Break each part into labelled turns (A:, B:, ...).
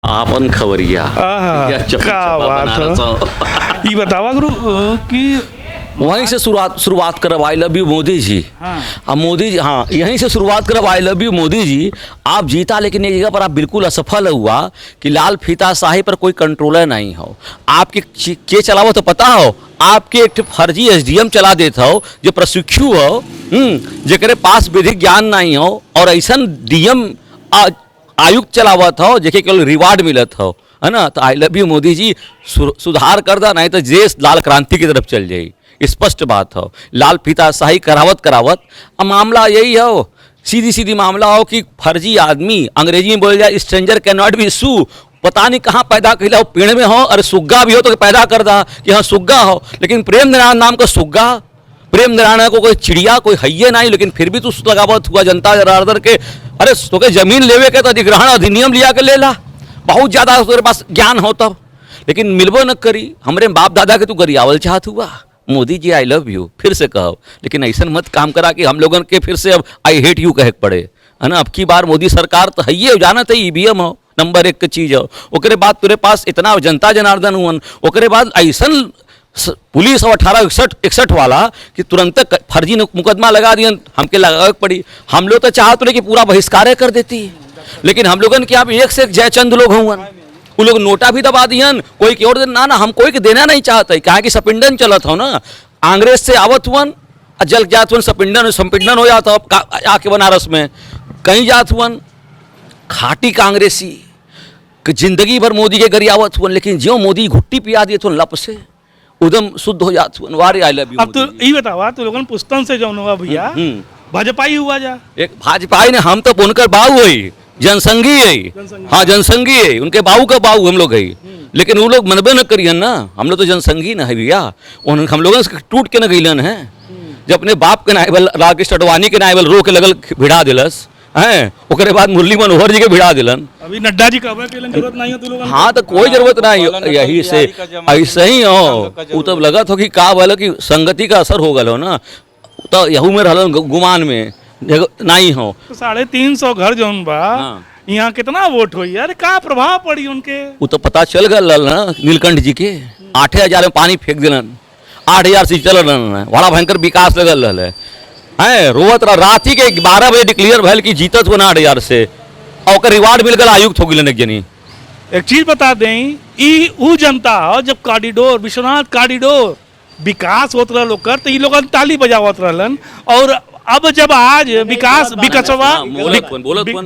A: आपन खबरिया
B: आहा,
A: या चप्पा
B: क्या
A: चप्पा
B: बात
A: बनारस
B: है।
A: हो।
B: ये बतावा गुरु कि
A: वहीं से शुरुआत करब I love you Modi ji.
B: हाँ।
A: अब मोदी जी, हाँ, यहीं से शुरुआत करब I love you Modi ji. आप जीता लेकिन एक जगह पर आप बिल्कुल असफल हुआ कि लाल फीताशाही पर कोई कंट्रोलर नहीं हो। आपके के चलावो तो पता हो, आपके एक फर्जी एसडीएम चला देता हो जो प्रशिक्षु हो, जेकरे पास विधिक ज्ञान नहीं हो, और ऐसा डीएम आयुक्त चलावत हो जेके केवल रिवार्ड मिलत हो, है ना। तो I love you Modi ji, सुधार कर दा, नहीं तो देश लाल क्रांति की तरफ चल जाए। स्पष्ट बात हो, लाल फीताशाही करावत अब मामला यही हो, सीधी सीधी मामला हो कि फर्जी आदमी, अंग्रेजी में बोल जाए स्ट्रेंजर कैन नॉट बी सू, पता नहीं कहाँ पैदा कैला हो, पेड़ में हो, अरे सुग्गा भी हो तो पैदा कर दा कि हाँ सुग्गा हो, लेकिन प्रेम नारायण नाम का सुग्गा, प्रेम नारायण को कोई चिड़िया कोई हैये नहीं, लेकिन फिर भी तू लगावत हुआ जनता जनार्दन के। अरे तो के जमीन लेवे के तो अधिग्रहण अधिनियम लिया के लेला, बहुत ज़्यादा तेरे पास ज्ञान हो तब, लेकिन मिलबो न करी। हमरे बाप दादा के तू गरियावल चाहत हुआ। Modi ji I love you फिर से कहो, लेकिन ऐसा मत काम करा कि हम लोगन के फिर से अब आई हेट यू कहे पड़े, है ना। अब की बार मोदी सरकार तो हैये जाना था, ईवीएम हो नंबर 1 की चीज़ हो, ओकरे बाद तेरे पास इतना जनता जनार्दन हुआ, ओकरे बाद ऐसा पुलिस और 1861 वाला कि तुरंत फर्जी मुकदमा लगा दिया, हमके लगा पड़ी। हम लोग तो चाहते रहे कि पूरा बहिष्कार कर देती, लेकिन हम लोगन के आप एक से एक जयचंद लोग हुआ, वो लोग नोटा भी दबा दियन, कोई की और ना हम कोई के देना नहीं चाहते, कहा कि सपिंडन चलत हो ना, कांग्रेस से आवत हुआ जल जात हुआ, संपिंडन हो जाता आके बनारस में कहीं जात हुआ, खाटी कांग्रेसी जिंदगी भर मोदी के गरियावत हुआ, लेकिन जो मोदी घुट्टी पिया दिए तो लप से उदम शुद्ध हो जात हुआ। वारे आई लव यू।
B: अब तो ये बतावा तू लोगन पुस्तन से जौन हुआ भैया भाजपा ही हुआ जा,
A: एक भाजपा ने, हम तो उनकर बाऊ है, जनसंघी है, हाँ जनसंघी है, उनके बाऊ का बाऊ हम लोग है, लेकिन वो लोग मनबे न करियन ना, हम लोग तो जनसंघी ना है भैया, हम लोगों से टूट के न गईलन है। जब अपने बाप के नायबल राकेश अडवाणी के नायबल रो के लगल भिड़ा दिलस हैं, ओकरे बाद मुरली मनोहर जी के भिड़ा दिलन।
B: अभी नड्डा जी का जरूरत नहीं है तू लोगन।
A: हाँ तो कोई जरूरत नहीं, यही से ऐसे ही हो, वो तब लगत हो कि का बोला कि संगति का असर हो गलो ना, तो यहू में रहल गुमान में नहीं हो।
B: 350 घर जौन बा, यहाँ कितना वोट हुई यार, का प्रभाव पड़ी उनके,
A: वो तो पता चल गल ना नीलकंठ जी के 8000 में पानी फेंक दिलन, 8000 से चल रहा, बड़ा भयंकर विकास लगल रहा है। रोवत राती के 12 बजे डिक्लेयर भैल की जीतत हो 8000 से, और रिवार्ड मिल गया, आयुक्त हो गए एक जनी।
B: एक चीज बता दें, ई ऊ जनता हो जब कॉरिडोर विश्वनाथ कॉरिडोर विकास होत रहा लोग तो ये लोग ताली बजावत रहलन, और अब जब आज विकास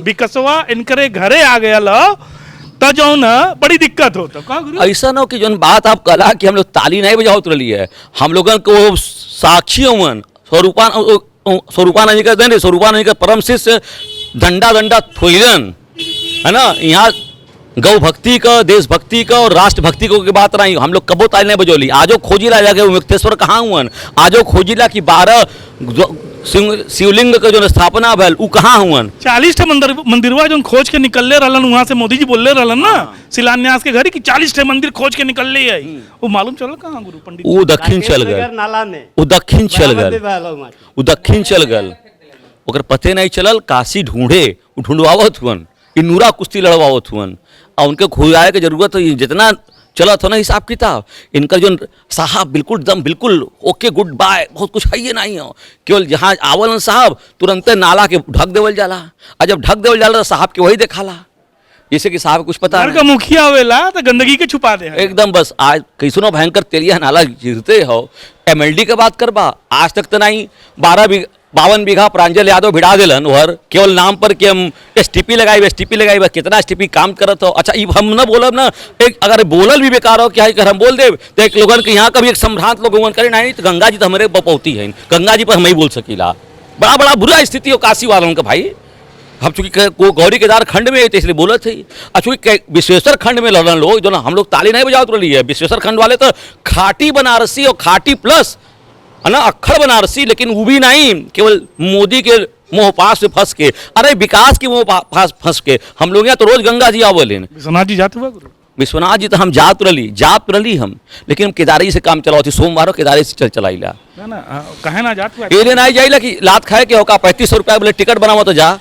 B: विकसवा इनकरे घरे आ गया लो तो जो न बड़ी दिक्कत हो। तो
A: ऐसा न कि जो बात आप कला कि हम लोग ताली नहीं बजावत रही है, हम लोगन को साक्षी हुन स्वरूपानंद जी का परम शिष्य दंडा थोइलन, है ना। यहाँ गौ भक्ति का, देशभक्ति का और राष्ट्रभक्ति की बात रही, हम लोग कबो ताली नहीं बजौली। आजो खोजिला जाके मुक्तेश्वर कहाँ हुआ, आजो खोजिला कि 12 शिवलिंग का जो स्थापना भैल उ कहाँ हुआ,
B: 40 मंदिरवा जो खोज के निकलले रहलन, वहाँ से मोदी जी बोलले रहलन ना शिलान्यास के घड़ी कि 40 मंदिर खोज के निकलले है, वो मालूम चल कहाँ गुरु पंडित,
A: वो दक्षिण चल गल, वो दक्षिण चल गल, वो दक्षिण चल गल, ओकर पते नहीं चलल, काशी ढूंढवावत हुन, नूरा कुश्ती लड़वावत हुन, और उनके खुदाए की जरूरत हो जितना चला था ना हिसाब किताब, इनका जो साहब बिल्कुल दम बिल्कुल ओके गुड बाय, बहुत कुछ है ये नहीं हो, केवल जहाँ आवलन साहब तुरंत नाला के ढक देवल जाला, और जब ढक देवल जाला तो साहब के वही देखाला, जैसे कि साहब कुछ पता
B: का मुखिया वेला तो गंदगी के छुपा दे
A: एकदम। बस आज कैसनो भयंकर तेलिया नाला गिरते हो, एमएलडी की बात करबा, आज तक तो नहीं 52 बीघा प्रांजल यादव भिड़ा दिलन, और केवल नाम पर कि हम एसटीपी लगाई कितना एसटीपी काम करत हो। अच्छा ये हम न बोलब ना, एक अगर बोलल भी बेकार हो क्या अगर हम बोल दे तो एक लोगन के यहाँ का भी एक संभ्रांत लोग करे नहीं, तो गंगा जी तो हमारे बपौती है, गंगा जी पर हम ही बोल सकीला, बड़ा बुरा स्थिति हो काशी वालों का भाई। हम चूंकि गौरी केदार खंड में तो इसलिए बोला थी, चूंकि विश्वेश्वर खंड में लड़न लोग जो ना हम लोग ताली नहीं बजावत रही है, विश्वेश्वर खंड वाले तो खाटी बनारसी और खाटी प्लस है ना अक्खड़ बनारसी, लेकिन वो भी नहीं, केवल मोदी के मोह पास में फंस के, अरे विकास की मोह पास फंस के हम लोग यहाँ तो रोज गंगा जी आवले।
B: विश्वनाथ जी जाते हुआ गुरु,
A: विश्वनाथ जी तो हम जात रली हम, लेकिन हम केदारी से काम चलाओ थी, सोमवार केदारी से चलाइला
B: कहे ना जात
A: नहीं जाइला कि लात खाए के होका 3500 रुपया बोले टिकट बनावा तो जा,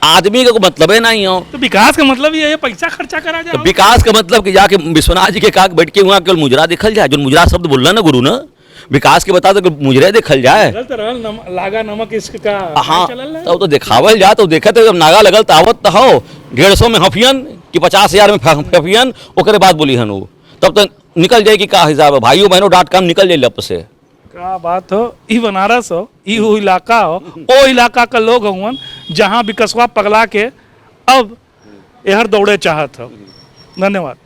A: आदमी का कोई मतलब है नहीं हो।
B: तो विकास का मतलब ये है पैसा खर्चा करा
A: तो
B: जाए।
A: विकास का मतलब कि जाके विश्वनाथ जी के काग बैठ के वहाँ केवल मुजरा देखल जाए, जो मुजरा शब्द बोलना ना गुरु ना, विकास के बता दो कि मुजरे देखल जाए।
B: लागा नमक इसका
A: हाँ,
B: चलल है।
A: तब तो दिखावल जाए, तो देखे तो जब नागा लगल तो आवत तो हो 150 में हफियन कि 50,000 में हफियन, ओकरे बाद बोली हन वो, तब तो निकल जाए कि का हिसाब है। भाइयों बहनों .com निकल जाए लप से।
B: क्या बात हो, ई बनारस हो, ई वो इलाका हो, ओ इलाका का लोग हुवन जहाँ विकसवा पगला के अब यहर दौड़े चाहत हो। धन्यवाद।